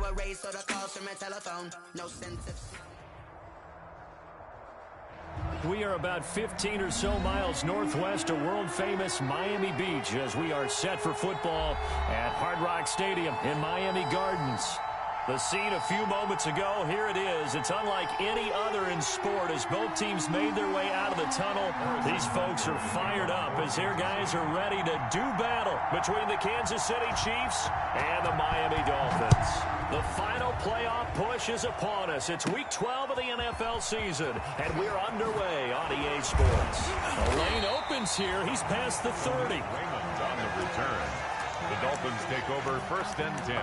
were raised, so the calls from a telephone. No sense of... We are about 15 or so miles northwest of world-famous Miami Beach as we are set for football at Hard Rock Stadium in Miami Gardens. The scene a few moments ago, here it is. It's unlike any other in sport as both teams made their way out of the tunnel. These folks are fired up as their guys are ready to do battle between the Kansas City Chiefs and the Miami Dolphins. The final playoff push is upon us. It's week 12 of the NFL season, and we're underway on EA Sports. The lane opens here. He's past the 30. Raymond on the return. The Dolphins take over 1st and 10.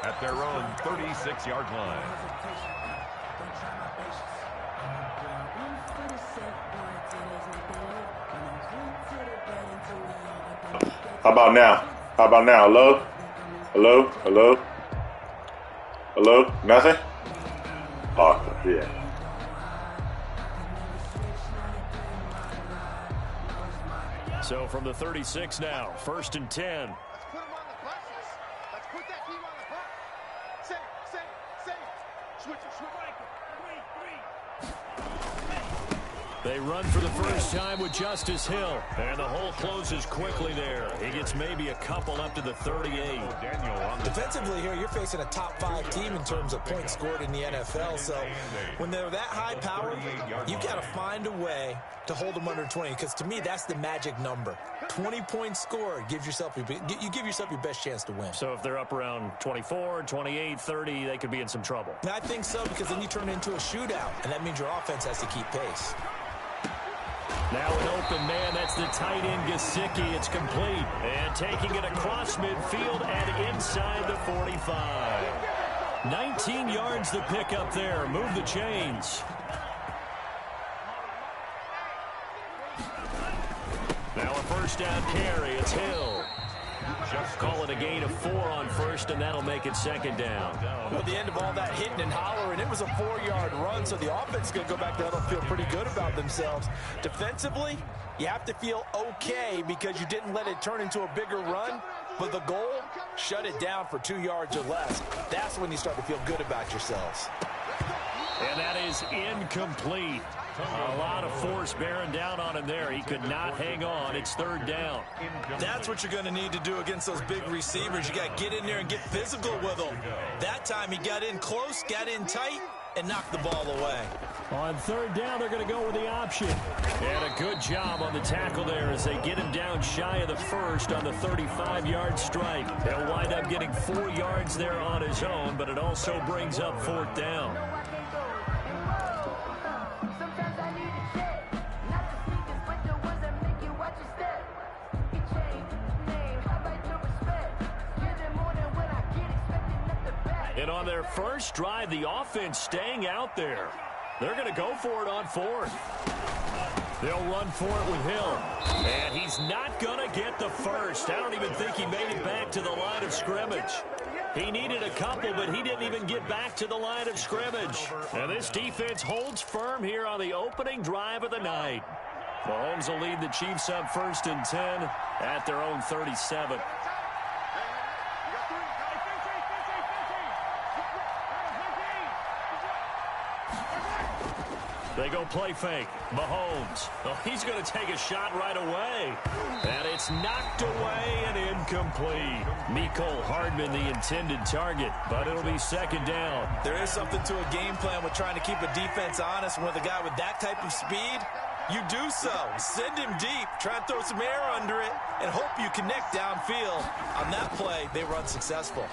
At their own 36-yard line. How about now? How about now? Hello? Hello? Hello? Hello? Nothing? Oh, yeah. So from the 36 now, 1st and 10. They run for the first time with Justice Hill. And the hole closes quickly there. He gets maybe a couple up to the 38. Defensively here, you're facing a top 5 team in terms of points scored in the NFL. So when they're that high powered, you got to find a way to hold them under 20. Because to me, that's the magic number. 20 points scored gives yourself you give yourself your best chance to win. So if they're up around 24, 28, 30, they could be in some trouble. I think so, because then you turn it into a shootout, and that means your offense has to keep pace. Now an open man, that's the tight end Gesicki. It's complete. And taking it across midfield and inside the 45. 19 yards the pick up there. Move the chains. Now a first down carry. It's Hill. Just call it a gain of 4 on first, and that'll make it 2nd down. Well, at the end of all that hitting and hollering, it was a 4-yard run, so the offense is going to go back there and feel pretty good about themselves. Defensively, you have to feel okay because you didn't let it turn into a bigger run, but the goal, shut it down for 2 yards or less. That's when you start to feel good about yourselves. And that is incomplete. A lot of force bearing down on him there. He could not hang on. It's 3rd down. That's what you're going to need to do against those big receivers. You got to get in there and get physical with them. That time he got in close, got in tight, and knocked the ball away. On 3rd down, they're going to go with the option. And a good job on the tackle there as they get him down shy of the first on the 35-yard strike. He'll wind up getting 4 yards there on his own, but it also brings up 4th down. And on their first drive, the offense staying out there. They're going to go for it on 4th. They'll run for it with Hill. And he's not going to get the first. I don't even think he made it back to the line of scrimmage. He needed a couple, but he didn't even get back to the line of scrimmage. And this defense holds firm here on the opening drive of the night. Mahomes will lead the Chiefs up 1st and 10 at their own 37. They go play fake. Mahomes. Oh, he's going to take a shot right away. And it's knocked away and incomplete. Mecole Hardman, the intended target, but it'll be 2nd down. There is something to a game plan with trying to keep a defense honest. With a guy with that type of speed, you do so. Send him deep. Try and throw some air under it and hope you connect downfield. On that play, they run successful.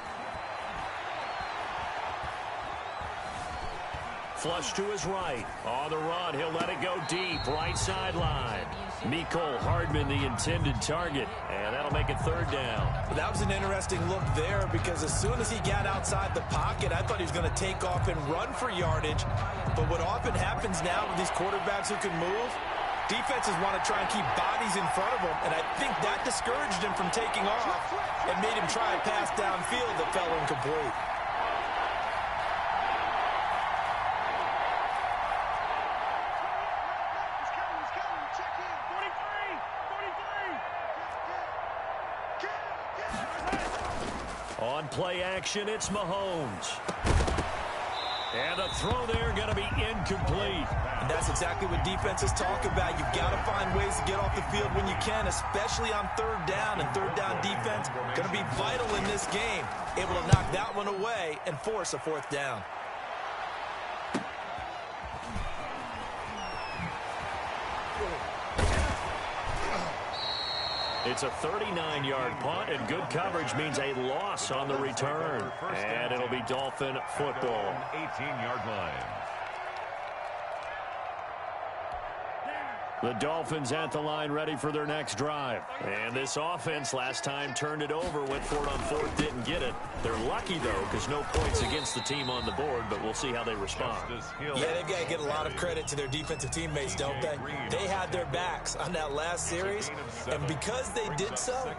Flush to his right. On the run, he'll let it go deep. Right sideline. Mecole Hardman, the intended target. And that'll make it 3rd down. That was an interesting look there because as soon as he got outside the pocket, I thought he was going to take off and run for yardage. But what often happens now with these quarterbacks who can move, defenses want to try and keep bodies in front of them. And I think that discouraged him from taking off and made him try a pass downfield that fell incomplete. some play action. It's Mahomes. And the throw there going to be incomplete. And that's exactly what defenses talk about. You've got to find ways to get off the field when you can, especially on third down. And third down defense going to be vital in this game. Able to knock that one away and force a fourth down. It's a 39-yard punt, and good coverage means a loss on the return. And it'll be Dolphin football. 18-yard line. The Dolphins at the line ready for their next drive. And this offense last time turned it over, went for it on fourth, didn't get it. They're lucky, though, because no points against the team on the board, but we'll see how they respond. Yeah, they've got to get a lot of credit to their defensive teammates, don't they? They had their backs on that last series, and because they did so,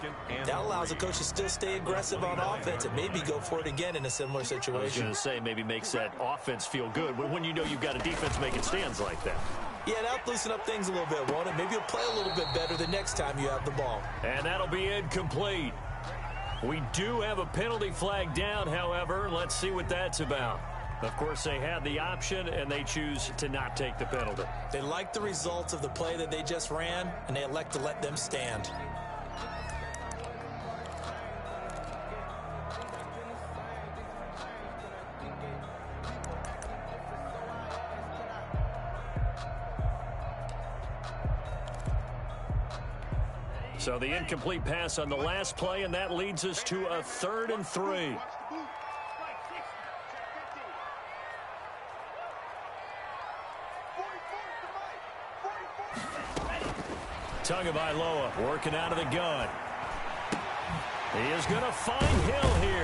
that allows the coach to still stay aggressive on offense and maybe go for it again in a similar situation. I was going to say, maybe makes that offense feel good when you know you've got a defense making stands like that. Yeah, that'll loosen up things a little bit, won't it? Maybe you'll play a little bit better the next time you have the ball. And that'll be incomplete. We do have a penalty flag down, however. Let's see what that's about. Of course, they had the option, and they choose to not take the penalty. They like the results of the play that they just ran, and they elect to let them stand. So the incomplete pass on the last play, and that leads us to a 3rd and 3. Tagovailoa working out of the gun. He is going to find Hill here.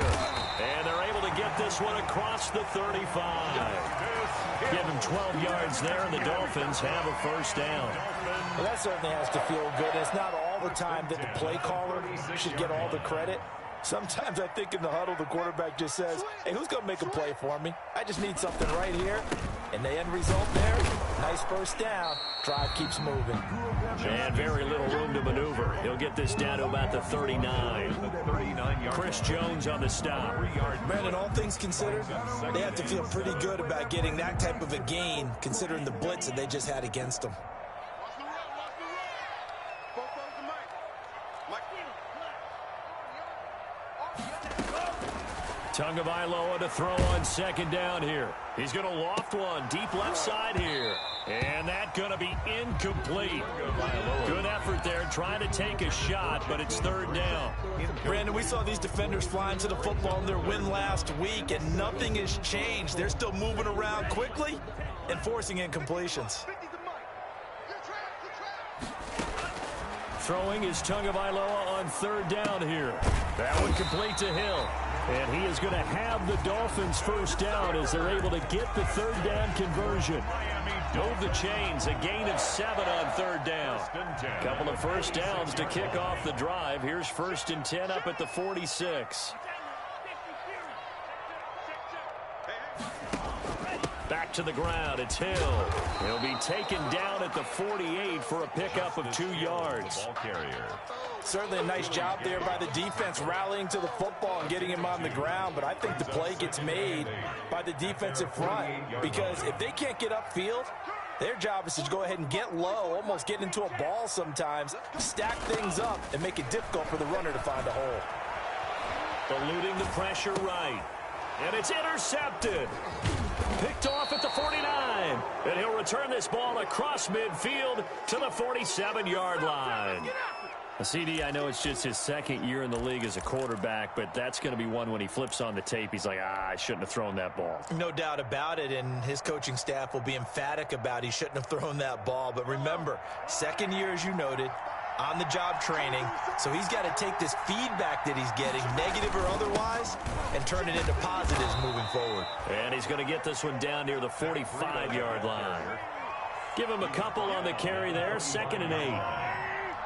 And they're able to get this one across the 35. Give him 12 yards there, and the Dolphins have a first down. Well, that certainly has to feel good. It's not all the time that the play caller should get all the credit. Sometimes I think in the huddle, the quarterback just says, hey, who's going to make a play for me? I just need something right here. And the end result there, nice first down. Drive keeps moving. And very little room to maneuver. He'll get this down to about the 39. Chris Jones on the stop. Brandon, all things considered, they have to feel pretty good about getting that type of a gain, considering the blitz that they just had against them. Tagovailoa to throw on second down here. He's going to loft one deep left side here. And that's going to be incomplete. Good effort there, trying to take a shot, but it's 3rd down. Brandon, we saw these defenders flying to the football in their win last week, and nothing has changed. They're still moving around quickly and forcing incompletions. Throwing is Tagovailoa on 3rd down here. That one complete to Hill. And he is going to have the Dolphins first down as they're able to get the 3rd down conversion. Move the chains, a gain of 7 on 3rd down. Couple of first downs to kick off the drive. Here's 1st and 10 up at the 46. Back to the ground, it's Hill. He'll be taken down at the 48 for a pickup of 2 yards. Ball carrier. Certainly a nice job there by the defense rallying to the football and getting him on the ground, but I think the play gets made by the defensive front because if they can't get upfield, their job is to go ahead and get low, almost get into a ball sometimes, stack things up, and make it difficult for the runner to find a hole. Eluding the pressure right. And it's intercepted. Picked off at the 49. And he'll return this ball across midfield to the 47-yard line. CD, I know it's just his 2nd year in the league as a quarterback, but that's going to be one when he flips on the tape. He's like, I shouldn't have thrown that ball. No doubt about it, and his coaching staff will be emphatic about he shouldn't have thrown that ball. But remember, 2nd year, as you noted, on-the-job training, so he's got to take this feedback that he's getting, negative or otherwise, and turn it into positives moving forward. And he's going to get this one down near the 45-yard line. Give him a couple on the carry there, 2nd and 8.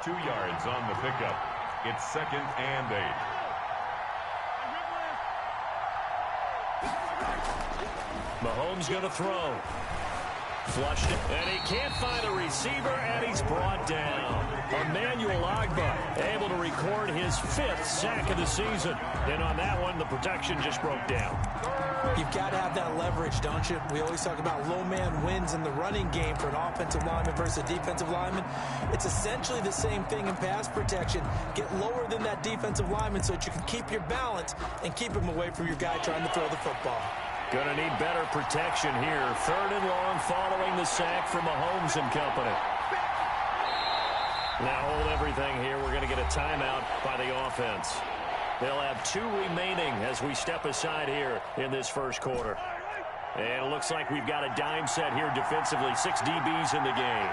2 yards on the pickup. It's 2nd and 8. Mahomes going to throw. Flushed it, and he can't find a receiver, and he's brought down. Emmanuel Agba able to record his 5th sack of the season. And on that one, the protection just broke down. You've got to have that leverage, don't you? We always talk about low man wins in the running game for an offensive lineman versus a defensive lineman. It's essentially the same thing in pass protection. Get lower than that defensive lineman so that you can keep your balance and keep him away from your guy trying to throw the football. Gonna need better protection here. 3rd and long following the sack from Mahomes and company. Now hold everything here. We're going to get a timeout by the offense. They'll have 2 remaining as we step aside here in this first quarter. And it looks like we've got a dime set here defensively. 6 DBs in the game.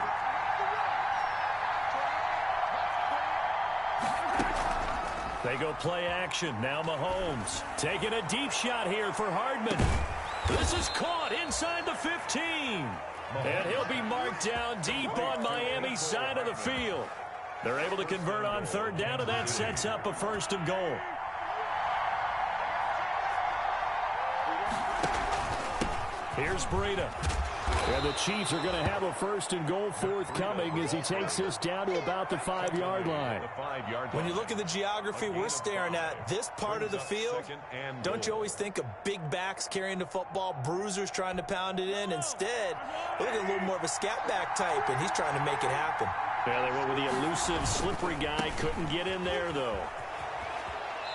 They go play action. Now Mahomes taking a deep shot here for Hardman. This is caught inside the 15. And he'll be marked down deep on Miami's side of the field. They're able to convert on 3rd down, and that sets up a 1st and goal. Here's Breida. And the Chiefs are going to have a 1st and goal forthcoming as he takes this down to about the 5-yard line. When you look at the geography we're staring at, this part of the field, don't you always think of big backs carrying the football, bruisers trying to pound it in? Instead, look at a little more of a scat back type, and he's trying to make it happen. Yeah, they went with the elusive, slippery guy. Couldn't get in there, though.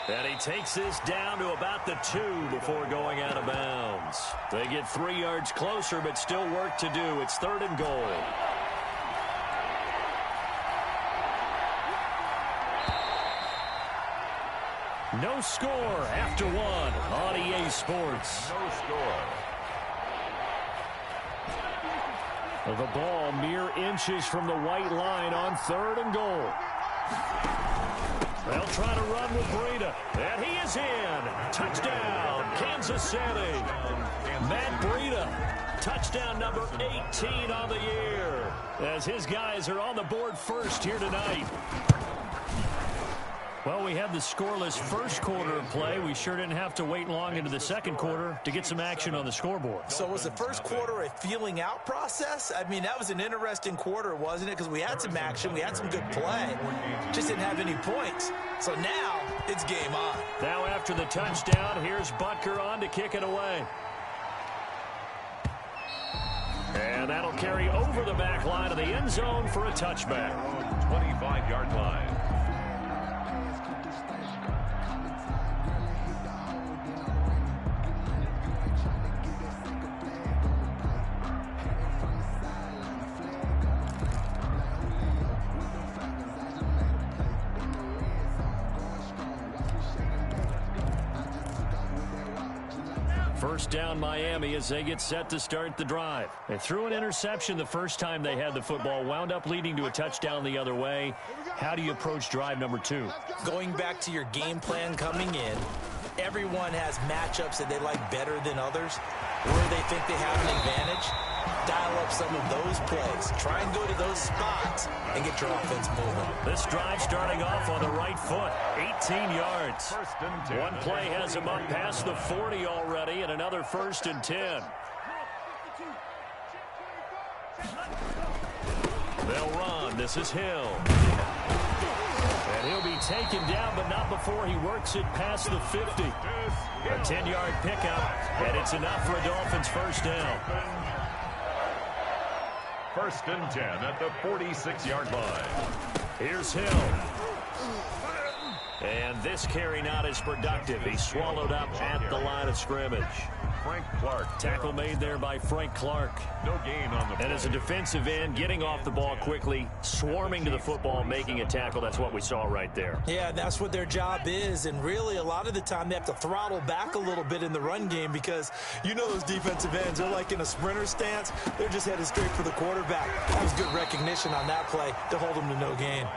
And he takes this down to about the 2 before going out of bounds. They get 3 yards closer, but still work to do. It's 3rd and goal. No score after 1 on EA Sports. No score. The ball mere inches from the white line on 3rd and goal. They'll try to run with Breida. And he is in. Touchdown, Kansas City. Matt Breida. Touchdown number 18 on the year. As his guys are on the board first here tonight. Well, we had the scoreless first quarter of play. We sure didn't have to wait long into the second quarter to get some action on the scoreboard. So was the first quarter a feeling out process? I mean, that was an interesting quarter, wasn't it? Because we had some action, we had some good play. Just didn't have any points. So now it's game on. Now after the touchdown, here's Butker on to kick it away. And that'll carry over the back line of the end zone for a touchback. 25-yard line. First down Miami as they get set to start the drive. They threw an interception the first time they had the football, wound up leading to a touchdown the other way. How do you approach drive number 2? Going back to your game plan coming in, everyone has matchups that they like better than others, where they think they have an advantage. Dial up some of those plays. Try and go to those spots and get your offense moving. This drive starting off on the right foot. 18 yards. One play has him up past the 40 already, and another 1st and 10. They'll run. This is Hill. And he'll be taken down, but not before he works it past the 50. A 10-yard pickup, and it's enough for a Dolphins first down. 1st and 10 at the 46-yard line. Here's Hill. And this carry not as productive. He's swallowed up at the line of scrimmage. Frank Clark. Tackle made there by Frank Clark. No gain on the play. And as a defensive end, getting off the ball quickly, swarming to the football, making a tackle. That's what we saw right there. Yeah, that's what their job is. And really, a lot of the time, they have to throttle back a little bit in the run game because you know those defensive ends, they're like in a sprinter stance. They're just headed straight for the quarterback. That was good recognition on that play to hold them to no gain.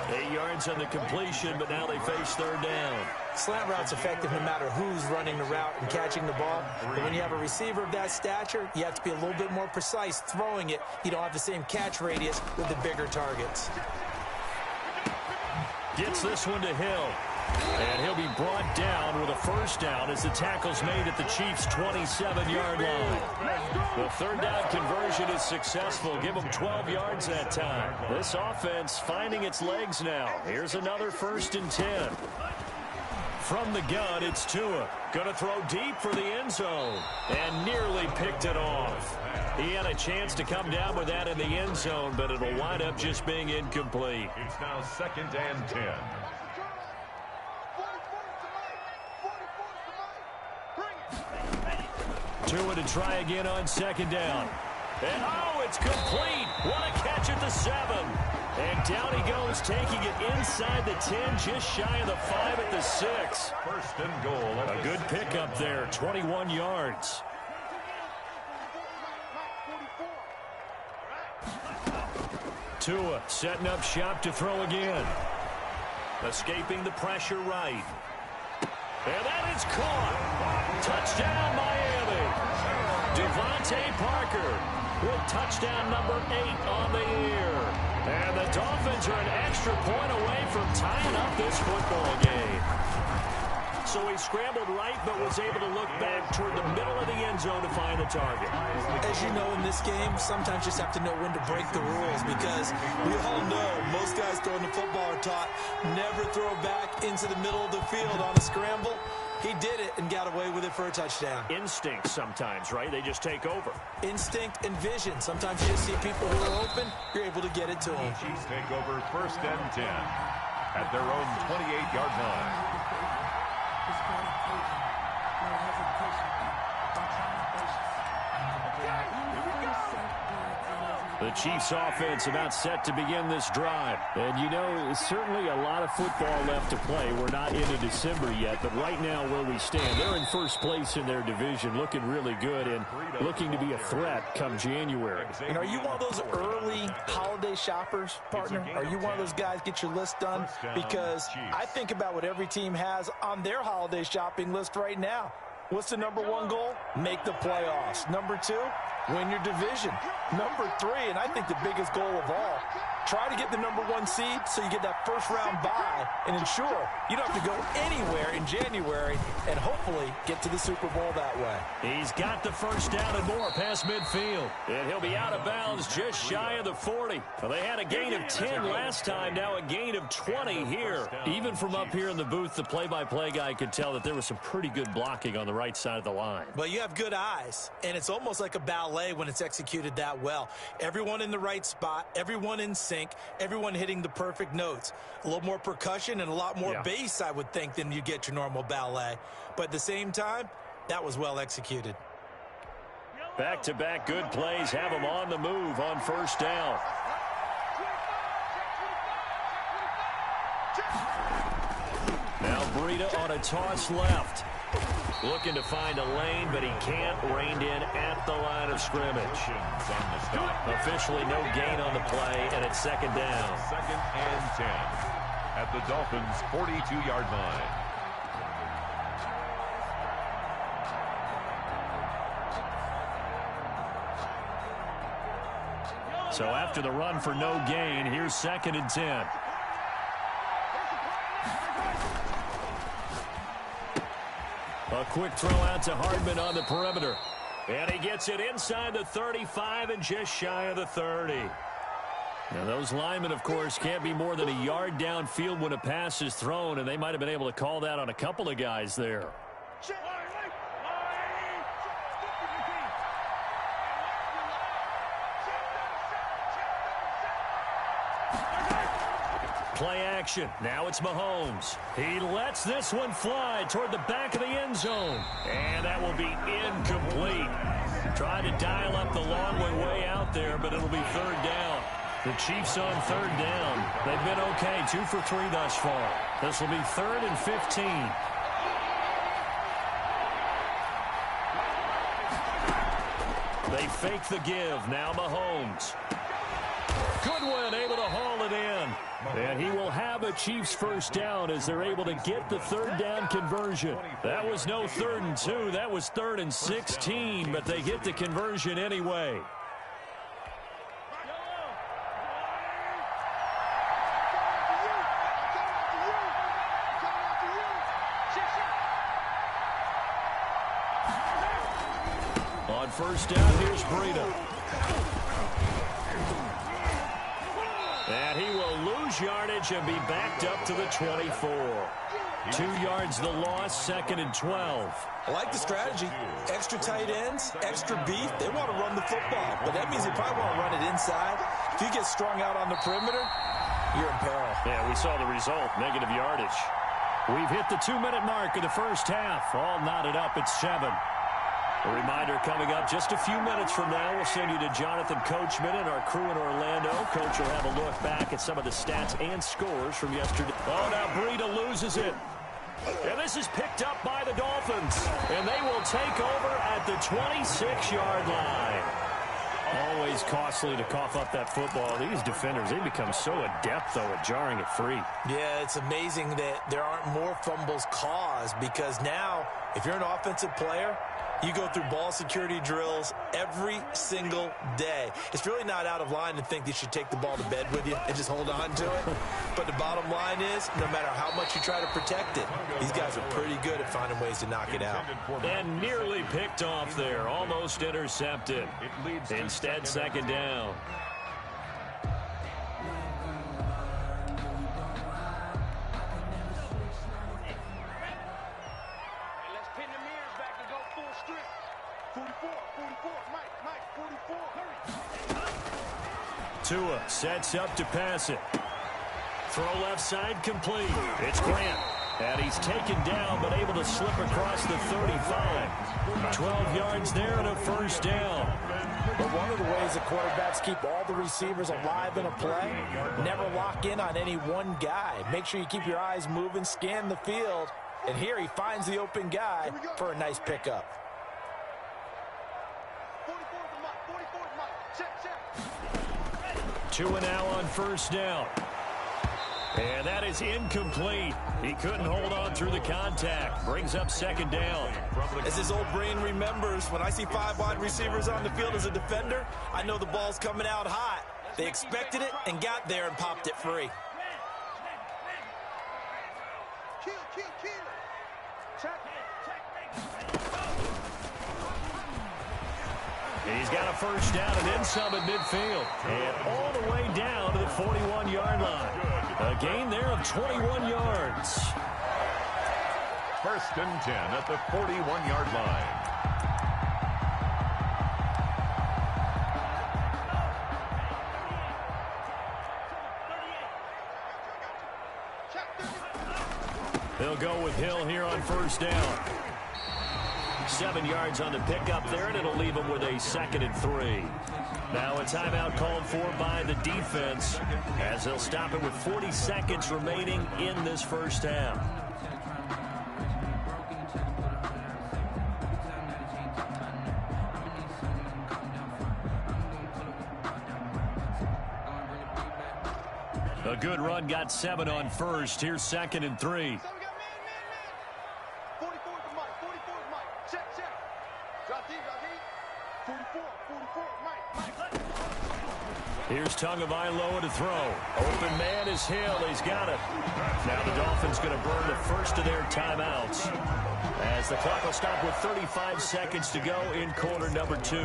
8 yards on the completion, but now they face 3rd down. Slant route's effective no matter who's running the route and catching the ball. But when you have a receiver of that stature, you have to be a little bit more precise throwing it. You don't have the same catch radius with the bigger targets. Gets this one to Hill. And he'll be brought down with a first down as the tackle's made at the Chiefs' 27-yard line. The third down conversion is successful. Give them 12 yards that time. This offense finding its legs now. Here's another 1st and 10. From the gun, it's Tua. Going to throw deep for the end zone. And nearly picked it off. He had a chance to come down with that in the end zone, but it'll wind up just being incomplete. It's now 2nd and 10. Tua to try again on 2nd down. And oh, it's complete. What a catch at the 7. And down he goes, taking it inside the 10, just shy of the 5 at the 6. 1st and goal. A good pickup there, 21 yards. Tua setting up shop to throw again. Escaping the pressure right. And that is caught. Touchdown, Miami. Devontae Parker with touchdown number 8 on the year. And the Dolphins are an extra point away from tying up this football game. So he scrambled right, but was able to look back toward the middle of the end zone to find the target. As you know, in this game, sometimes you just have to know when to break the rules, because we all know most guys throwing the football are taught never throw back into the middle of the field on a scramble. He did it and got away with it for a touchdown. Instinct sometimes, right? They just take over. Instinct and vision. Sometimes you just see people who are open, you're able to get it to them. Chiefs take over 1st and 10 at their own 28-yard line. The Chiefs offense about set to begin this drive. And, you know, certainly a lot of football left to play. We're not into December yet, but right now where we stand, they're in 1st place in their division, looking really good and looking to be a threat come January. And are you one of those early holiday shoppers, partner? Are you one of those guys get your list done? Because I think about what every team has on their holiday shopping list right now. What's the number 1 goal? Make the playoffs. Number 2, win your division. Number 3, and I think the biggest goal of all, try to get the number 1 seed so you get that first-round bye and ensure you don't have to go anywhere in January and hopefully get to the Super Bowl that way. He's got the first down and more past midfield. And he'll be out of bounds just shy of the 40. Well, they had a gain of 10 last time, now a gain of 20 here. Even from up here in the booth, the play-by-play guy could tell that there was some pretty good blocking on the right side of the line. But you have good eyes, and it's almost like a ballet when it's executed that well. Everyone in the right spot, everyone in sync, everyone hitting the perfect notes. A little more percussion and a lot more bass, I would think, than you get your normal ballet. But at the same time, that was well executed. Back-to-back good plays have them on the move on 1st down. Now Breida on a toss left. Looking to find a lane, but he can't. Reined in at the line of scrimmage. Officially no gain on the play, and it's 2nd down. 2nd and 10 at the Dolphins' 42-yard line. So after the run for no gain, here's 2nd and 10. A quick throw out to Hardman on the perimeter. And he gets it inside the 35 and just shy of the 30. Now those linemen, of course, can't be more than a yard downfield when a pass is thrown, and they might have been able to call that on a couple of guys there. Play action. Now it's Mahomes. He lets this one fly toward the back of the end zone. And that will be incomplete. Trying to dial up the long way out there, but it'll be 3rd down. The Chiefs on 3rd down. They've been okay, 2 for 3 thus far. This will be 3rd and 15. They fake the give. Now Mahomes. Goodwin able to haul it in. And he will have a Chiefs first down as they're able to get the 3rd down conversion. That was no 3rd and 2. That was 3rd and 16, but they get the conversion anyway. On first down, here's Breida. And he will lose yardage and be backed up to the 24. 2 yards the loss, 2nd and 12. I like the strategy. Extra tight ends, extra beef. They want to run the football, but that means they probably want to run it inside. If you get strung out on the perimeter, you're in peril. Yeah, we saw the result, negative yardage. We've hit the 2-minute mark of the first half. All knotted up at 7. A reminder coming up just a few minutes from now. We'll send you to Jonathan Coachman and our crew in Orlando. Coach will have a look back at some of the stats and scores from yesterday. Oh, now Breida loses it. And this is picked up by the Dolphins. And they will take over at the 26-yard line. Always costly to cough up that football. These defenders, they become so adept, though, at jarring it free. Yeah, it's amazing that there aren't more fumbles caused because now, if you're an offensive player, you go through ball security drills every single day. It's really not out of line to think you should take the ball to bed with you and just hold on to it. But the bottom line is, no matter how much you try to protect it, these guys are pretty good at finding ways to knock it out. And nearly picked off there. Almost intercepted. Instead, 2nd down. Tua sets up to pass it. Throw left side complete. It's Grant. And he's taken down but able to slip across the 35. 12 yards there and a first down. But one of the ways the quarterbacks keep all the receivers alive in a play, never lock in on any one guy. Make sure you keep your eyes moving, scan the field. And here he finds the open guy for a nice pickup. 2 now on first down. And that is incomplete. He couldn't hold on through the contact. Brings up 2nd down. As his old brain remembers, when I see 5 wide receivers on the field as a defender, I know the ball's coming out hot. They expected it and got there and popped it free. He's got a first down and then some at midfield. And all the way down to the 41-yard line. A gain there of 21 yards. 1st and 10 at the 41-yard line. They'll go with Hill here on first down. 7 yards on the pickup there, and it'll leave them with a 2nd and 3. Now a timeout called for by the defense as they'll stop it with 40 seconds remaining in this first half. A good run, got 7 on first. Here's 2nd and 3. Here's Tagovailoa to throw. Open man is Hill. He's got it. Now the Dolphins going to burn the first of their timeouts as the clock will stop with 35 seconds to go in quarter number 2.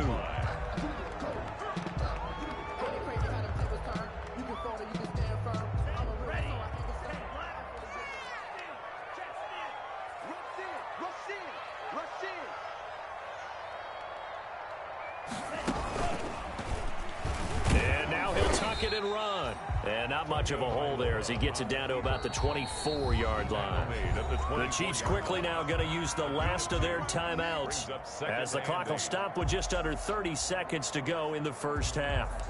And run. And not much of a hole there as he gets it down to about the 24-yard line. The Chiefs quickly now going to use the last of their timeouts as the clock will stop with just under 30 seconds to go in the first half.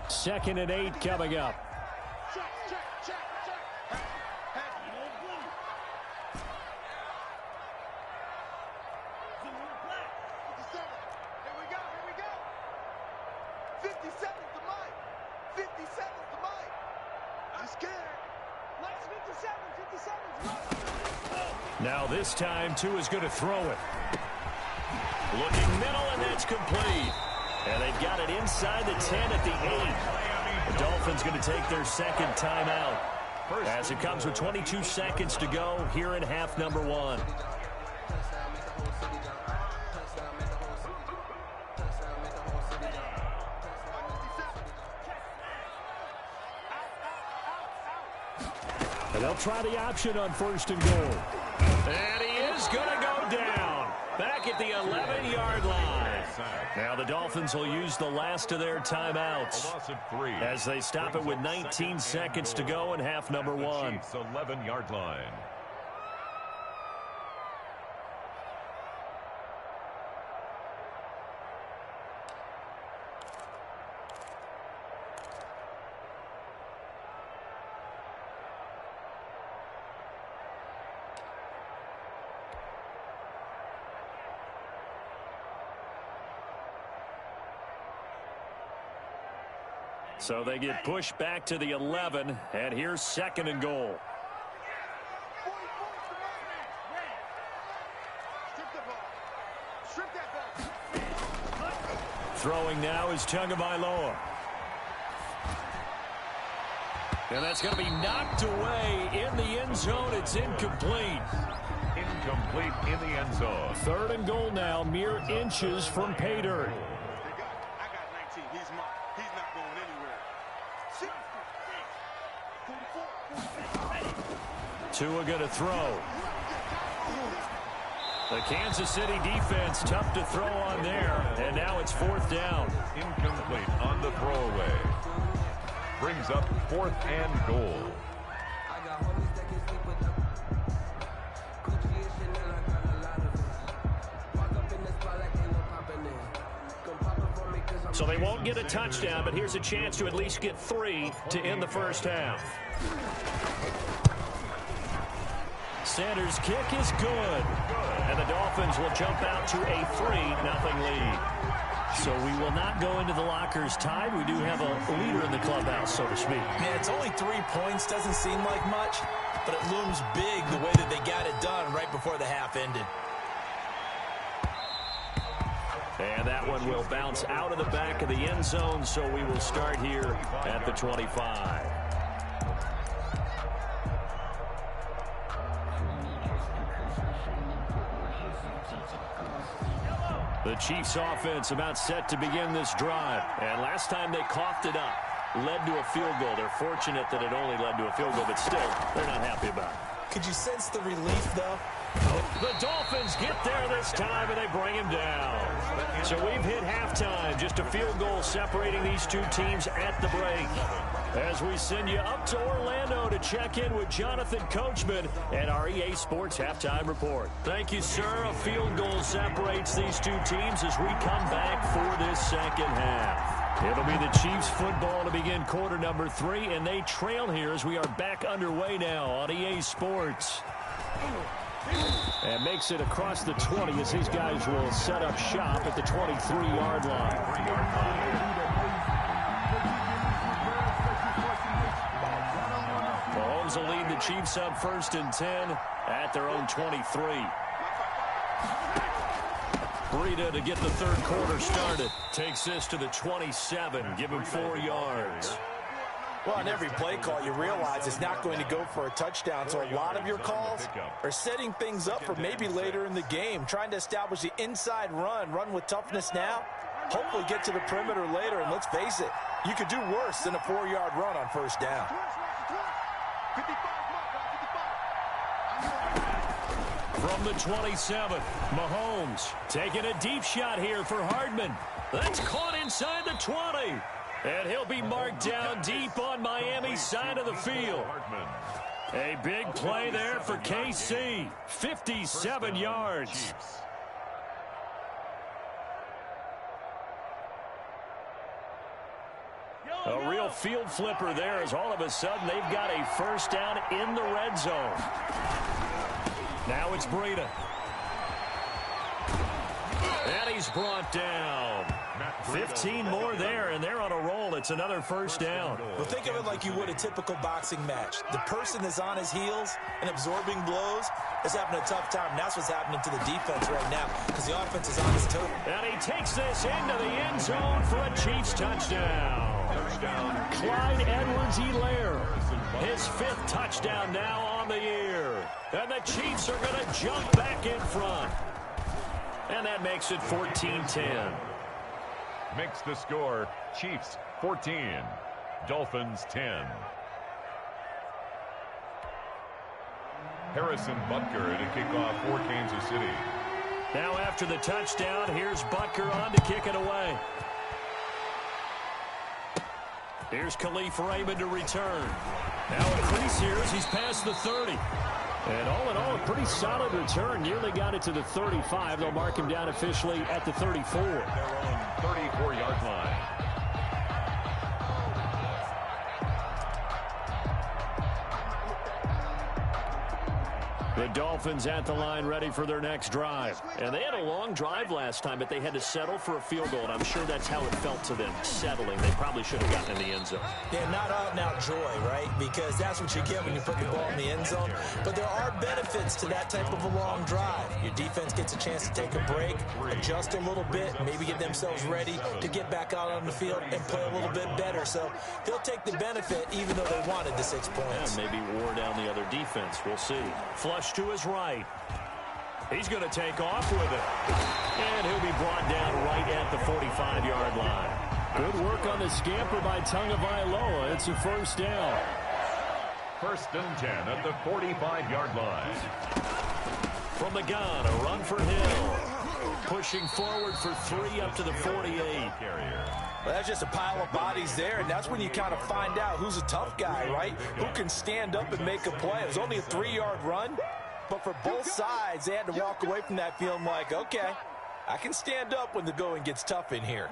2nd and 8 coming up. Now this time, Tua's going to throw it. Looking middle, and that's complete. And they've got it inside the 10 at the 8. The Dolphins going to take their 2nd timeout as it comes with 22 seconds to go here in half number 1. And they'll try the option on 1st and goal. And he is going to go down. Back at the 11-yard line. Now the Dolphins will use the last of their timeouts as they stop it with 19 seconds to go in half number 1. Chiefs 11-yard line. So they get pushed back to the 11, and here's 2nd and goal. Throwing now is Tagovailoa. And that's going to be knocked away in the end zone. It's incomplete. Incomplete in the end zone. 3rd and goal now, mere inches from pay dirt. Tua going to throw. The Kansas City defense tough to throw on there, and now it's 4th down. Incomplete on the throwaway. Brings up 4th and goal. So they won't get a touchdown, but here's a chance to at least get 3 to end the first half. Sanders' kick is good. And the Dolphins will jump out to a 3-0 lead. So we will not go into the lockers tied. We do have a leader in the clubhouse, so to speak. Yeah, it's only 3 points. Doesn't seem like much, but it looms big the way that they got it done right before the half ended. And that one will bounce out of the back of the end zone, so we will start here at the 25. The Chiefs offense about set to begin this drive. And last time they coughed it up, led to a field goal. They're fortunate that it only led to a field goal, but still, they're not happy about it. Could you sense the relief, though? The Dolphins get there this time, and they bring him down. So we've hit halftime. Just a field goal separating these two teams at the break. As we send you up to Orlando to check in with Jonathan Coachman and our EA Sports Halftime Report. Thank you, sir. A field goal separates these two teams as we come back for this second half. It'll be the Chiefs football to begin quarter number 3, and they trail here as we are back underway now on EA Sports. And makes it across the 20 as these guys will set up shop at the 23-yard line. Mahomes will lead the Chiefs up 1st and 10 at their own 23. Breida to get the third quarter started. Takes this to the 27. Give him 4 yards. Well, on every play call, you realize it's not going to go for a touchdown. So a lot of your calls are setting things up for maybe later in the game, trying to establish the inside run with toughness now, hopefully get to the perimeter later. And let's face it, you could do worse than a 4-yard run on 1st down. From the 27, Mahomes taking a deep shot here for Hardman. That's caught inside the 20. And he'll be marked down deep on Miami's side of the field. A big play there for KC. 57 yards. A real field flipper there as all of a sudden they've got a 1st down in the red zone. Now it's Breida. And he's brought down. 15 more there, and they're on a roll. It's another 1st down. Well, think of it like you would a typical boxing match. The person is on his heels and absorbing blows is having a tough time. And that's what's happening to the defense right now because the offense is on his toe. And he takes this into the end zone for a Chiefs touchdown. Clyde Edwards-Helaire, his 5th touchdown now on the year. And the Chiefs are going to jump back in front. And that makes it 14-10. Makes the score Chiefs 14, Dolphins 10. Harrison Butker to kick off for Kansas City. Now after the touchdown, here's Butker on to kick it away. Here's Khalif Raymond to return. Now increase here as he's past the 30. And all in all, a pretty solid return. Nearly got it to the 35. They'll mark him down officially at the 34. Their own 34-yard line. The Dolphins at the line ready for their next drive. And they had a long drive last time, but they had to settle for a field goal. And I'm sure that's how it felt to them, settling. They probably should have gotten in the end zone. Yeah, not out-and-out joy, right? Because that's what you get when you put the ball in the end zone. But there are benefits to that type of a long drive. Your defense gets a chance to take a break, adjust a little bit, maybe get themselves ready to get back out on the field and play a little bit better. So they'll take the benefit even though they wanted the 6 points. Yeah, maybe wore down the other defense. We'll see. Flush to his right. He's going to take off with it. And he'll be brought down right at the 45-yard line. Good work on the scamper by Tagovailoa. It's a first down. 1st and 10 at the 45-yard line. From the gun, a run for Hill. Pushing forward for 3 up to the 48. Well, that's just a pile of bodies there, and that's when you kind of find out who's a tough guy, right? Who can stand up and make a play. It was only a 3-yard run, but for both sides, they had to walk away from that feeling like, okay, I can stand up when the going gets tough in here.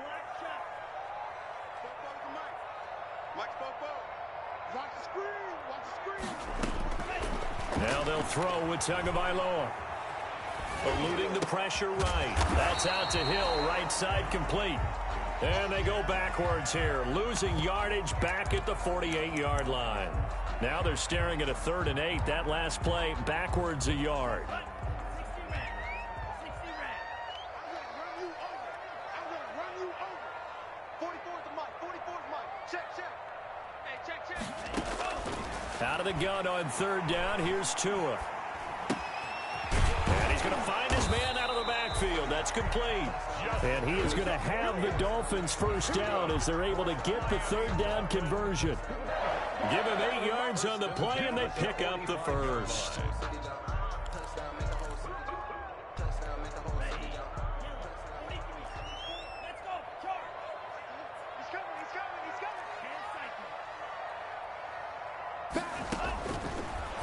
Now they'll throw with Tagovailoa. Eluding the pressure right. That's out to Hill, right side complete. And they go backwards here, losing yardage back at the 48-yard line. Now they're staring at a 3rd and 8. That last play, backwards a yard. Out of the gun on 3rd down, here's Tua. And he's going to find his man out of the backfield. That's complete. And he is going to have the Dolphins first down as they're able to get the 3rd down conversion. Give him 8 yards on the play, and they pick up the first.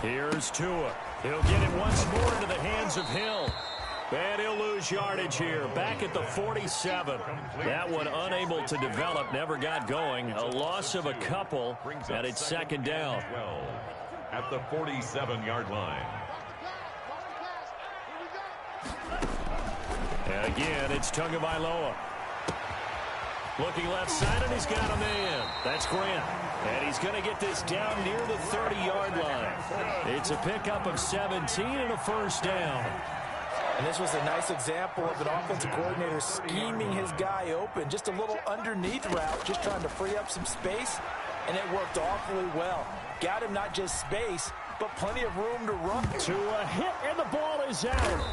Here's Tua. He'll get it once more into the hands of Hill. And he'll lose yardage here. Back at the 47. That one unable to develop. Never got going. A loss of a couple. And it's 2nd down. At the 47-yard line. And again, it's Tagovailoa. Looking left side, and he's got a man. That's Grant. And he's going to get this down near the 30-yard line. It's a pickup of 17 and a first down. And this was a nice example of an offensive coordinator scheming his guy open. Just a little underneath route, just trying to free up some space, and it worked awfully well. Got him not just space, but plenty of room to run. To a hit, and the ball is out.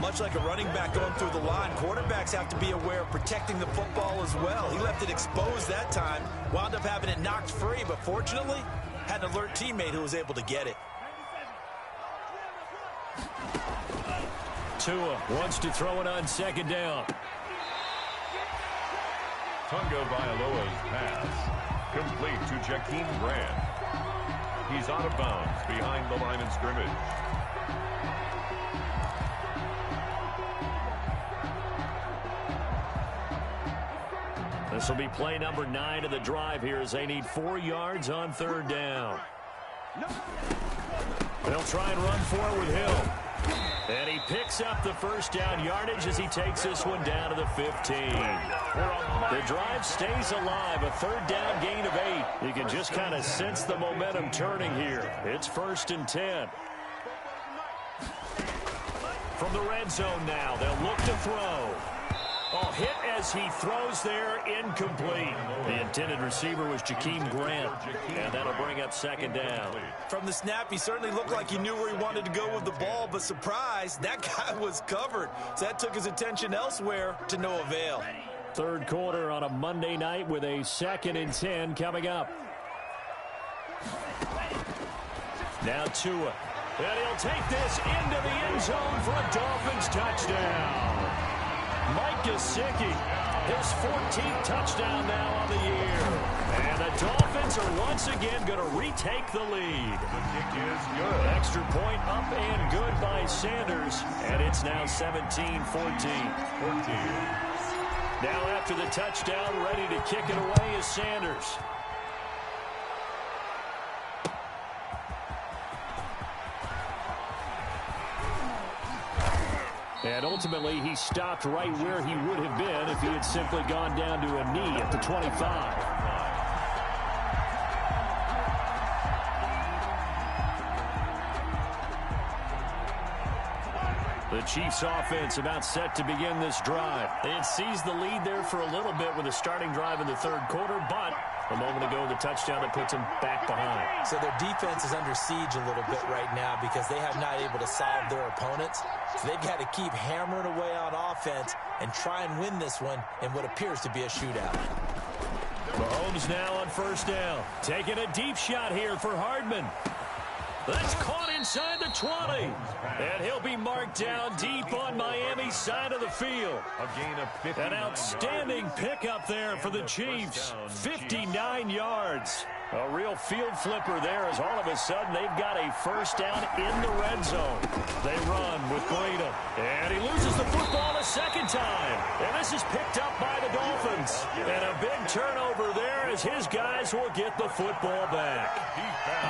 Much like a running back going through the line, quarterbacks have to be aware of protecting the football as well. He left it exposed that time, wound up having it knocked free, but fortunately, had an alert teammate who was able to get it. Tua wants to throw it on 2nd down. Tagovailoa's pass complete to Jakeem Grant. He's out of bounds behind the line of scrimmage. This will be play number 9 of the drive here as they need 4 yards on 3rd down. They'll try and run for it with Hill. And he picks up the first down yardage as he takes this one down to the 15. The drive stays alive. A 3rd down gain of 8. You can just kind of sense the momentum turning here. It's 1st and 10. From the red zone now, they'll look to throw. Oh, hit as he throws there, incomplete. The intended receiver was Jakeem Grant, and that'll bring up 2nd down. From the snap, he certainly looked like he knew where he wanted to go with the ball, but surprise, that guy was covered. So that took his attention elsewhere to no avail. 3rd quarter on a Monday night with a 2nd and 10 coming up. Now Tua. And he'll take this into the end zone for a Dolphins touchdown. Mike Gesicki, his 14th touchdown now on the year. And the Dolphins are once again going to retake the lead. The kick is good. Extra point up and good by Sanders. And it's now 17-14. 14. Now after the touchdown, ready to kick it away is Sanders. And ultimately, he stopped right where he would have been if he had simply gone down to a knee at the 25. The Chiefs offense about set to begin this drive. They had seized the lead there for a little bit with a starting drive in the third quarter, but a moment ago, the touchdown that puts them back behind. So their defense is under siege a little bit right now because they have not able to solve their opponents. So they've got to keep hammering away on offense and try and win this one in what appears to be a shootout. Mahomes now on first down. Taking a deep shot here for Hardman. That's caught inside the 20. And he'll be marked down deep on Miami's side of the field. A gain of 59 An outstanding pickup there for the Chiefs. 59 yards. A real field flipper there as all of a sudden they've got a first down in the red zone. They run with Breida. And he loses the football a second time. And this is picked up by the Dolphins. And a big turnover there as his guys will get the football back.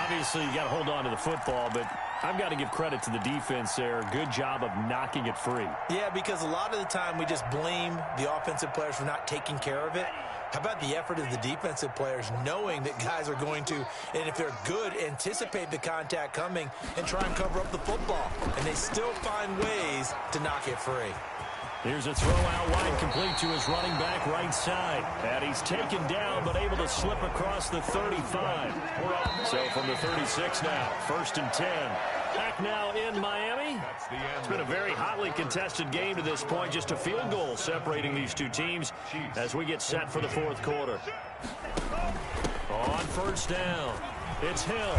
Obviously, you got to hold on to the football, but I've got to give credit to the defense there. Good job of knocking it free. Yeah, because a lot of the time we just blame the offensive players for not taking care of it. How about the effort of the defensive players knowing that guys are going to, and if they're good, anticipate the contact coming and try and cover up the football. And they still find ways to knock it free. Here's a throw out wide, complete to his running back right side. And he's taken down, but able to slip across the 35. So from the 36 now, 1st and 10. Back now in Miami. It's been a very hotly contested game to this point. Just a field goal separating these two teams as we get set for the fourth quarter. On first down, it's Hill.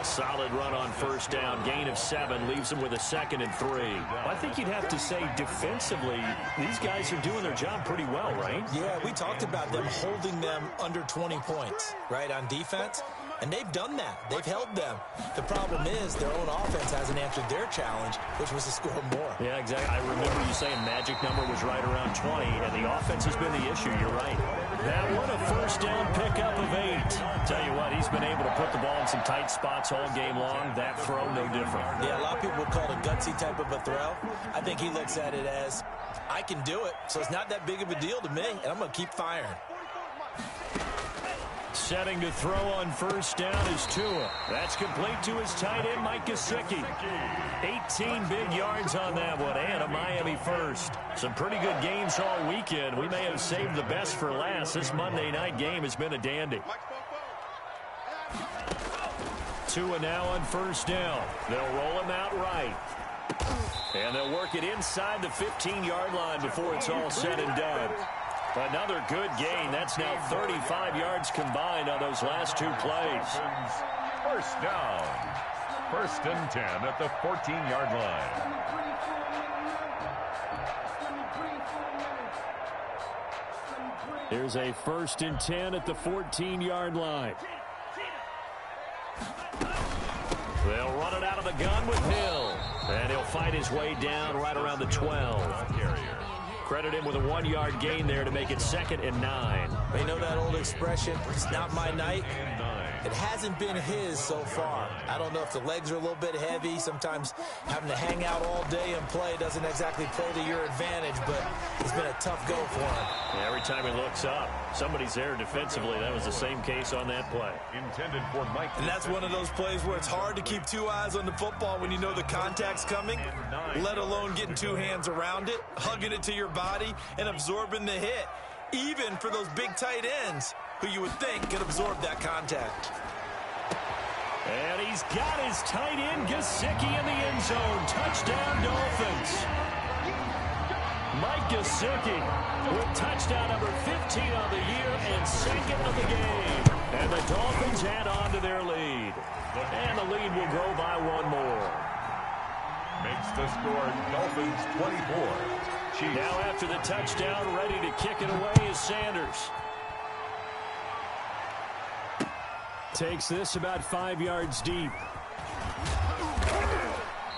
A solid run on first down. Gain of 7 leaves him with a 2nd and 3. I think you'd have to say defensively, these guys are doing their job pretty well, right? Yeah, we talked about them holding them under 20 points, right, on defense. And they've done that. They've held them. The problem is their own offense hasn't answered their challenge, which was to score more. Yeah, exactly. I remember you saying magic number was right around 20, and the offense has been the issue. You're right. That one a first down pickup of 8. Tell you what, he's been able to put the ball in some tight spots all game long. That throw, no different. Yeah, a lot of people would call it a gutsy type of a throw. I think he looks at it as, I can do it, so it's not that big of a deal to me, and I'm going to keep firing. Setting to throw on first down is Tua. That's complete to his tight end, Mike Gesicki. 18 big yards on that one, and a Miami first. Some pretty good games all weekend. We may have saved the best for last. This Monday night game has been a dandy. Tua now on first down. They'll roll him out right. And they'll work it inside the 15-yard line before it's all said and done. Another good gain. That's now 35 yards combined on those last 2 plays. First down. 1st and 10 at the 14-yard line. Here's a 1st and 10 at the 14-yard line. They'll run it out of the gun with Hill. And he'll fight his way down right around the 12. Credit him with a 1-yard gain there to make it 2nd and 9. You know that old expression, it's not my night? It hasn't been his so far. I don't know if the legs are a little bit heavy. Sometimes having to hang out all day and play doesn't exactly play to your advantage, but it's been a tough go for him. Yeah, every time he looks up, somebody's there defensively. That was the same case on that play. Intended for Mike. And that's one of those plays where it's hard to keep 2 eyes on the football when you know the contact's coming, let alone getting 2 hands around it, hugging it to your body, and absorbing the hit. Even for those big tight ends who you would think could absorb that contact. And he's got his tight end, Gesicki, in the end zone. Touchdown, Dolphins. Mike Gesicki with touchdown number 15 on the year and 2nd of the game. And the Dolphins add on to their lead. And the lead will grow by one more. Makes the score Dolphins 24. Chiefs. Now after the touchdown, ready to kick it away is Sanders. Takes this about 5 yards deep.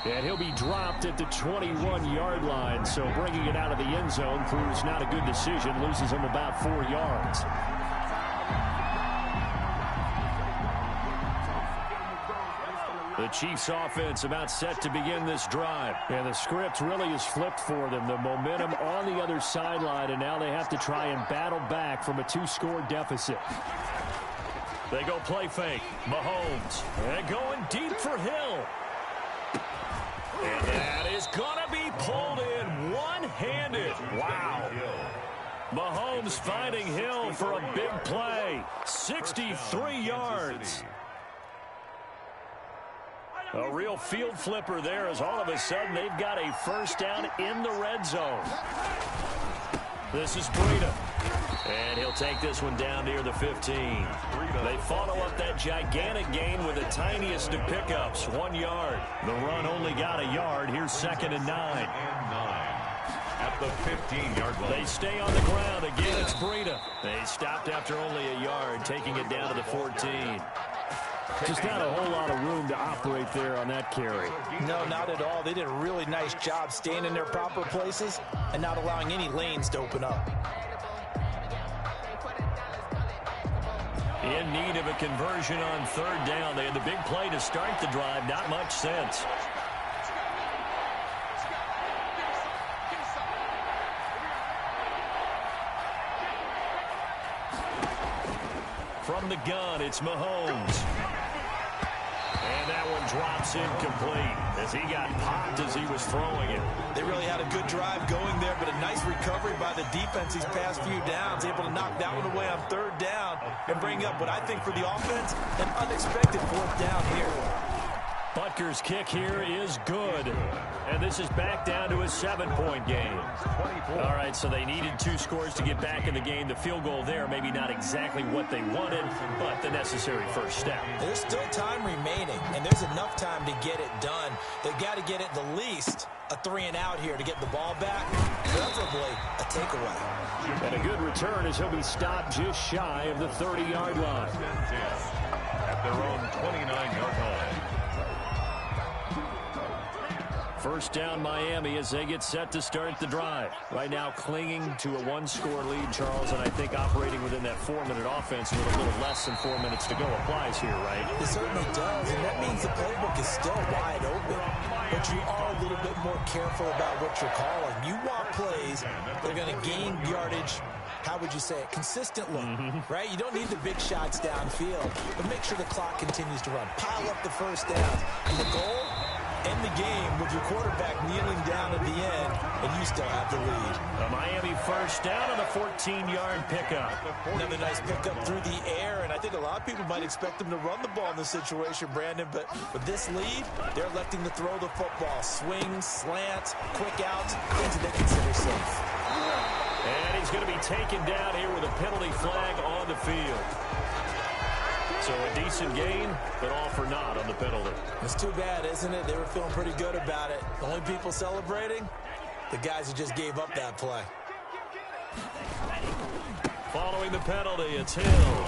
And he'll be dropped at the 21-yard line, so bringing it out of the end zone proves not a good decision, loses him about 4 yards. The Chiefs offense about set to begin this drive. And the script really is flipped for them. The momentum on the other sideline, and now they have to try and battle back from a 2-score deficit. They go play fake. Mahomes. And going deep for Hill. And that is going to be pulled in one-handed. Wow. Mahomes finding Hill for a big play. 63 yards. A real field flipper there as all of a sudden they've got a first down in the red zone. This is Breida. And he'll take this one down near the 15. They follow up that gigantic gain with the tiniest of pickups, 1 yard. The run only got a yard. Here's 2nd and 9. At the 15-yard line. They stay on the ground. Again, it's Breida. They stopped after only a yard, taking it down to the 14. Just not a whole lot of room to operate there on that carry. No, not at all. They did a really nice job staying in their proper places and not allowing any lanes to open up. In need of a conversion on 3rd down. They had the big play to start the drive. Not much sense. From the gun, it's Mahomes. And that one drops incomplete as he got popped as he was throwing it. They really had a good drive going there, but a nice recovery by the defense these past few downs, able to knock that one away on 3rd down and bring up what I think for the offense, an unexpected 4th down here. Butker's kick here is good. And this is back down to a 7-point game. All right, so they needed 2 scores to get back in the game. The field goal there, maybe not exactly what they wanted, but the necessary first step. There's still time remaining, and there's enough time to get it done. They've got to get at the least a 3-and-out here to get the ball back, preferably a takeaway. And a good return as he'll be stopped just shy of the 30-yard line. At their own 29-yard line. First down Miami as they get set to start the drive. Right now clinging to a 1-score lead, Charles, and I think operating within that 4-minute offense with a little less than 4 minutes to go applies here, right? It certainly does, and that means the playbook is still wide open. But you are a little bit more careful about what you're calling. You want plays that are going to gain yardage, how would you say it, consistently, right? You don't need the big shots downfield, but make sure the clock continues to run. Pile up the first down. And the goal? End the game with your quarterback kneeling down at the end, and you still have the lead. A Miami first down on a 14-yard pickup. Another nice pickup through the air, and I think a lot of people might expect them to run the ball in this situation, Brandon, but with this lead, they're electing to throw the football. Swings, slants, quick outs, things that they consider safe. And he's going to be taken down here with a penalty flag on the field. So a decent gain, but all for naught on the penalty. It's too bad, isn't it? They were feeling pretty good about it. The only people celebrating, the guys who just gave up that play. Following the penalty, it's Hill.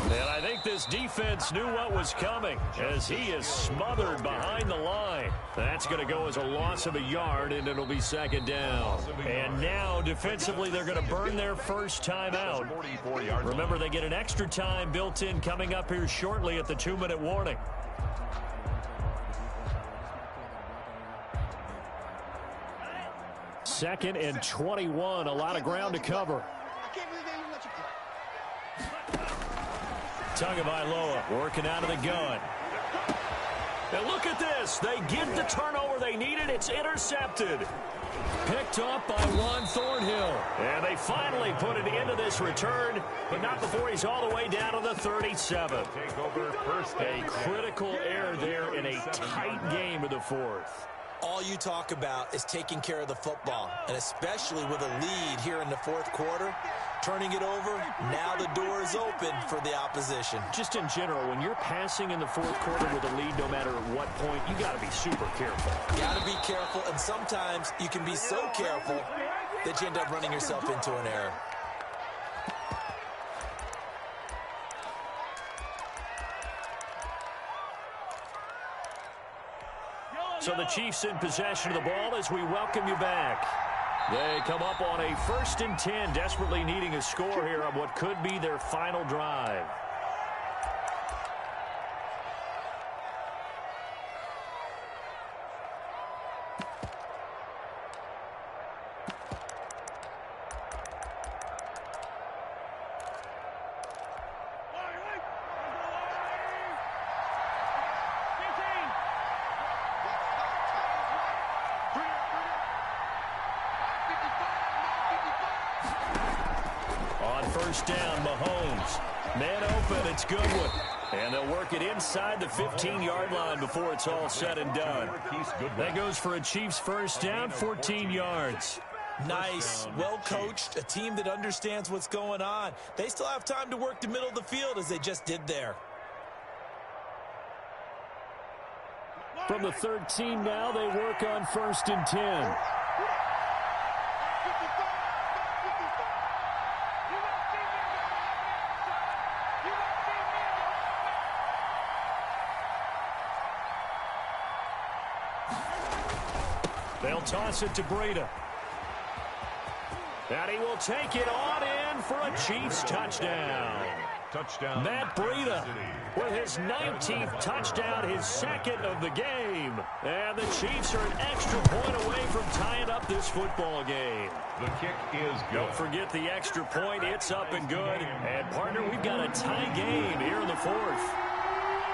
And I think this defense knew what was coming as he is smothered behind the line. That's going to go as a loss of a yard, and it'll be 2nd down. And now, defensively, they're going to burn their first time out. Remember, they get an extra time built in coming up here shortly at the 2-minute warning. Second and 21, a lot of ground to cover. Tagovailoa working out of the gun. And look at this. They get the turnover they needed. It's intercepted. Picked up by Juan Thornhill. And they finally put it into this return, but not before he's all the way down to the 37. A critical error there in a tight game of the 4th. All you talk about is taking care of the football, and especially with a lead here in the 4th quarter. turning it over. Now the door is open for the opposition. Just in general, when you're passing in the fourth quarter with a lead, no matter at what point, you got to be super careful. Got to be careful, and sometimes you can be so careful that you end up running yourself into an error. So the Chiefs in possession of the ball as we welcome you back. They come up on a 1st and 10, desperately needing a score here on what could be their final drive. First down, Mahomes. Man open, it's Goodwin. And they'll work it inside the 15-yard line before it's all said and done. That goes for a Chiefs first down, 14 yards. Nice, well coached, a team that understands what's going on. They still have time to work the middle of the field as they just did there. From the 13 now, they work on 1st and 10. They'll toss it to Breida. And he will take it on in for a Chiefs touchdown. Touchdown. Matt Breida with his 19th touchdown, his 2nd of the game. And the Chiefs are an extra point away from tying up this football game. The kick is good. Don't forget the extra point. It's up and good. And, partner, we've got a tie game here in the 4th.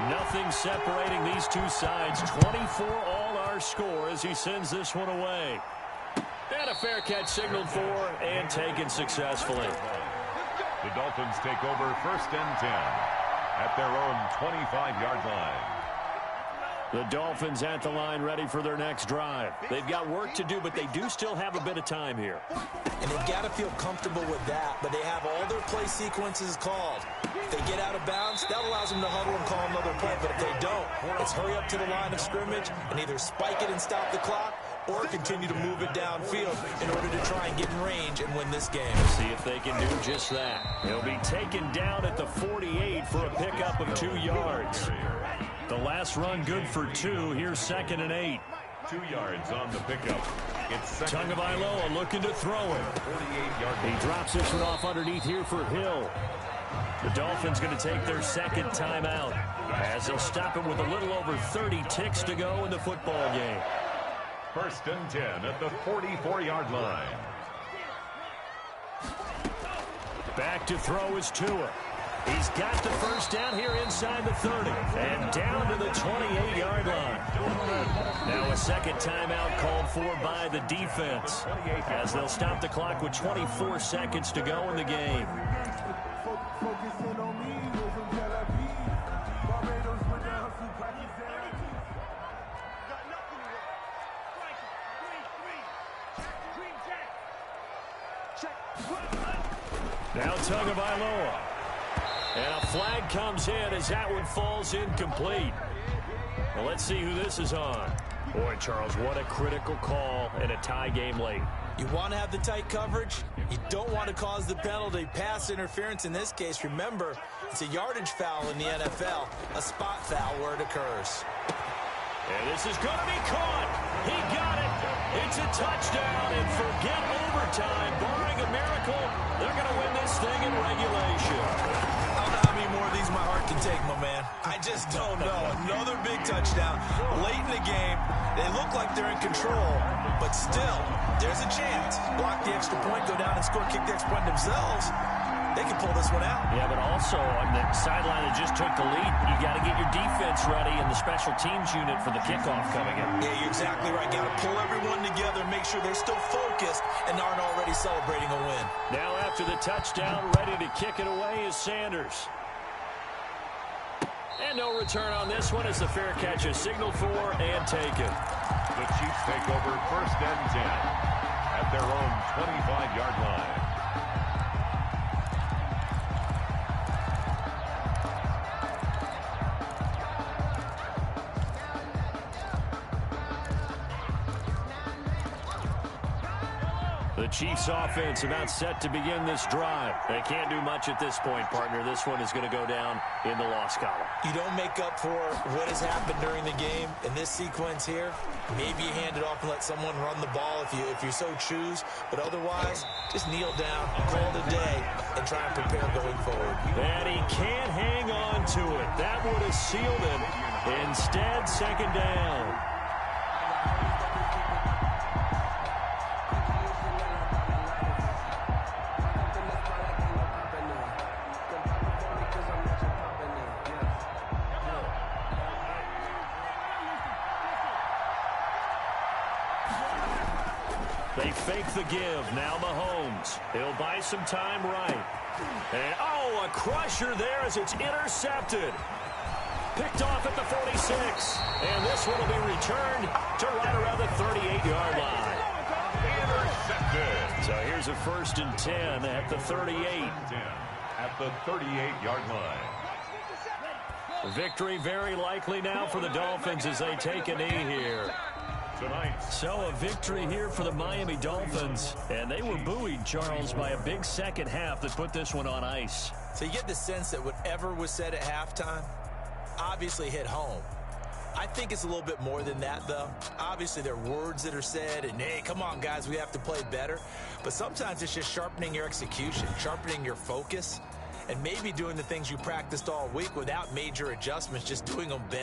Nothing separating these two sides. 24 all our score as he sends this one away. And a fair catch signaled for and taken successfully. The Dolphins take over 1st and 10 at their own 25-yard line. The Dolphins at the line ready for their next drive. They've got work to do, but they do still have a bit of time here. And they've got to feel comfortable with that, but they have all their play sequences called. If they get out of bounds, that allows them to huddle and call another play. But if they don't, it's hurry up to the line of scrimmage and either spike it and stop the clock or continue to move it downfield in order to try and get in range and win this game. See if they can do just that. He'll be taken down at the 48 for a pickup of 2 yards. The last run good for 2. Here's 2nd and 8. 2 yards on the pickup. It's Tagovailoa looking to throw it. 48-yard. He drops this one off underneath here for Hill. The Dolphins going to take their 2nd timeout as they'll stop it with a little over 30 ticks to go in the football game. 1st and 10 at the 44-yard line. Back to throw is Tua. He's got the first down here inside the 30 and down to the 28-yard line. Now a 2nd timeout called for by the defense as they'll stop the clock with 24 seconds to go in the game. Now Tagovailoa. And a flag comes in as that one falls incomplete. Well, let's see who this is on. Boy, Charles, what a critical call in a tie game late. You want to have the tight coverage. You don't want to cause the penalty. Pass interference in this case. Remember, it's a yardage foul in the NFL, a spot foul where it occurs. And this is going to be caught. He got it. It's a touchdown, and forget overtime. Barring a miracle, they're going to win this thing in regulation. I don't know how many more of these my heart can take, my man. I just don't know. Another big touchdown late in the game. They look like they're in control, but still, there's a chance. Block the extra point, go down and score, kick the extra point themselves. They can pull this one out. Yeah, but also on the sideline that just took the lead, you got to get your defense ready and the special teams unit for the kickoff coming in. Yeah, you're exactly right. Got to pull everyone together, make sure they're still focused and aren't already celebrating a win. Now after the touchdown, ready to kick it away is Sanders. And no return on this one as the fair catch is signaled for and taken. The Chiefs take over 1st and 10 at their own 25-yard line. The Chiefs offense about set to begin this drive. They can't do much at this point, partner. This one is going to go down in the loss column. You don't make up for what has happened during the game. In this sequence here, maybe you hand it off and let someone run the ball if you so choose. But otherwise, just kneel down, call it a day, and try and prepare going forward. And he can't hang on to it. That would have sealed him. Instead, second down. They fake the give. Now Mahomes. He'll buy some time right. And, oh, a crusher there as it's intercepted. Picked off at the 46. And this one will be returned to right around the 38-yard line. Intercepted. So here's a 1st and 10 at the 38. At the 38-yard line. Victory very likely now for the Dolphins as they take a knee here. Tonight. So a victory here for the Miami Dolphins. And they were buoyed, Charles, by a big second half that put this one on ice. So you get the sense that whatever was said at halftime obviously hit home. I think it's a little bit more than that, though. Obviously, there are words that are said, and, hey, come on, guys, we have to play better. But sometimes it's just sharpening your execution, sharpening your focus, and maybe doing the things you practiced all week without major adjustments, just doing them better.